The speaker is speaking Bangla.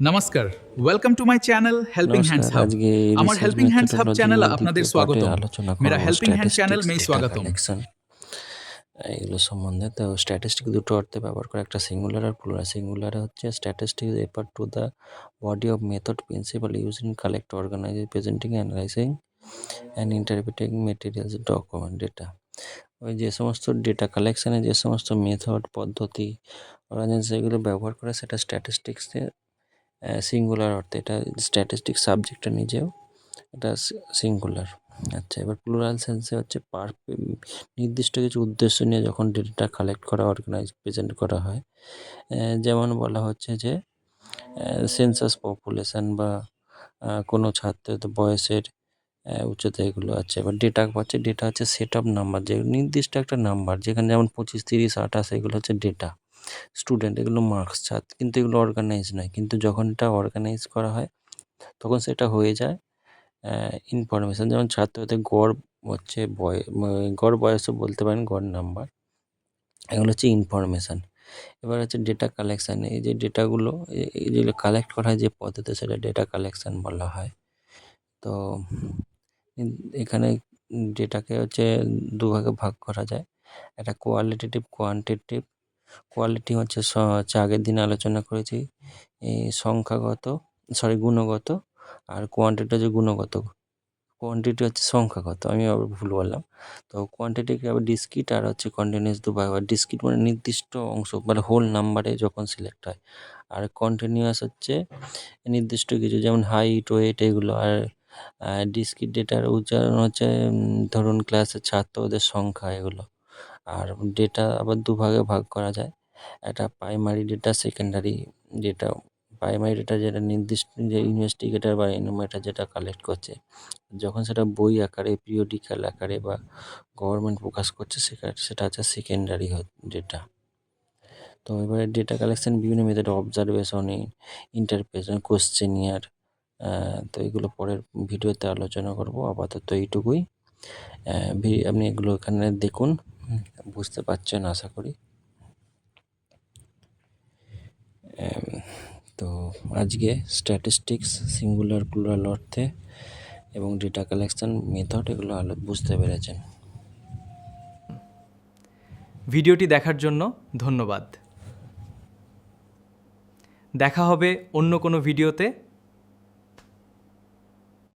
নমস্কার, welcome to my channel helping hands নমস্কার। हब। আজকে আমার research helping hands hub methodology চ্যানেলে এর আপনাদের দ্বিতীয় পার্টে স্বাগতম। আলোচনা मेरा করব हेल्पिंग हैंड्स চ্যানেল স্ট্যাটিস্টিক্স, में ডেটা स्वागतम। কালেকশন এগুলো সম্বন্ধে। তো স্ট্যাটিস্টিক দুটো অর্থে ব্যবহার করে, একটা সিঙ্গুলার আর প্লুরাল। সিঙ্গুলার হচ্ছে statistic refer to the body of method principle use in collect, organise, presenting, analysing and interpreting materials, document, data. ওই যে সমস্ত ডেটা কালেকশানে যে সমস্ত মেথড, পদ্ধতি সেগুলো ব্যবহার করে, সেটা স্ট্যাটিস্টিক্সে সিঙ্গুলার অর্থে। এটা স্ট্যাটিস্টিক্স সাবজেক্টটা নিজেও এটা সিঙ্গুলার। আচ্ছা, এবার প্লুরাল সেন্সে হচ্ছে নির্দিষ্ট কিছু উদ্দেশ্য নিয়ে যখন ডেটা কালেক্ট করা, অর্গানাইজ, প্রেজেন্ট করা হয়। যেমন বলা হচ্ছে যে সেন্সাস পপুলেশন বা কোনো ছাত্রের বয়সের, উচ্চতা, এগুলো আছে। এবার ডেটা পাচ্ছে, ডেটা হচ্ছে সেট অফ নাম্বার, যে নির্দিষ্ট একটা নাম্বার, যেখানে যেমন 25, 30, 28, এগুলো হচ্ছে ডেটা। স্টুডেন্ট, এগুলো মার্কস, ছাত্র, কিন্তু এগুলো অর্গানাইজ নয়। কিন্তু যখন এটা অর্গানাইজ করা হয় তখন সেটা হয়ে যায় ইনফরমেশান। যেমন ছাত্রদের গড় হচ্ছে গড় বয়সও বলতে পারেন, গড় নাম্বার, এগুলো হচ্ছে ইনফরমেশান। এবার হচ্ছে ডেটা কালেকশান। এই যে ডেটাগুলো যেগুলো কালেক্ট করা হয় যে পদ্ধতি, সেটা ডেটা কালেকশান বলা হয়। তো এখানে ডেটাকে হচ্ছে দুভাগে ভাগ করা যায়। একটা কোয়ালিটেটিভ, কোয়ান্টিটেটিভ। কোয়ালিটি হচ্ছে আগের দিন আলোচনা করেছি, এই গুণগত। আর কোয়ান্টিটি হচ্ছে গুণগত। কোয়ান্টিটি হচ্ছে সংখ্যাগত, আমি আবার ভুল বললাম। তো কোয়ান্টিটিকে আবার ডিসক্রিট আর হচ্ছে কন্টিনিউয়াস দুভাগ হয়। ডিসক্রিট মানে নির্দিষ্ট অংশ, মানে হোল নাম্বারে যখন সিলেক্ট হয়। আর কন্টিনিউয়াস হচ্ছে নির্দিষ্ট কিছু, যেমন হাইট, ওয়েট, এগুলো। আর ডিসক্রিট ডেটার উচ্চারণ হচ্ছে ধরুন ক্লাসের ছাত্র, ওদের সংখ্যা, এগুলো। আর ডেটা আবার দুভাগে ভাগ করা যায়। একটা primary data, secondary data. Primary data যেটা নির্দিষ্ট, যে ইনভেস্টিগেটর বা এনুমেরেটর যেটা কালেক্ট করছে, যখন সেটা বই আকারে, পিরিয়ডিক্যাল আকারে বা গভর্নমেন্ট প্রকাশ করছে, সেটা হচ্ছে সেকেন্ডারি ডেটা। তো এবারে ডেটা কালেকশন বিভিন্ন মেথড, অবজারভেশন, ইন্টারপ্রেশন, কোশ্চেনিয়ার। তো এগুলো পরের ভিডিওতে আলোচনা করব। আপাতত এইটুকুই। আপনি এগুলো এখানে দেখুন, বুঝতে পারছেন আশা করি। তো আজকে স্ট্যাটিস্টিক্স সিঙ্গুলার, প্লুরাল অর্থে এবং ডেটা কালেকশন মেথড, এগুলো বুঝতে পেরেছেন। ভিডিওটি দেখার জন্য ধন্যবাদ। দেখা হবে অন্য কোনো ভিডিওতে।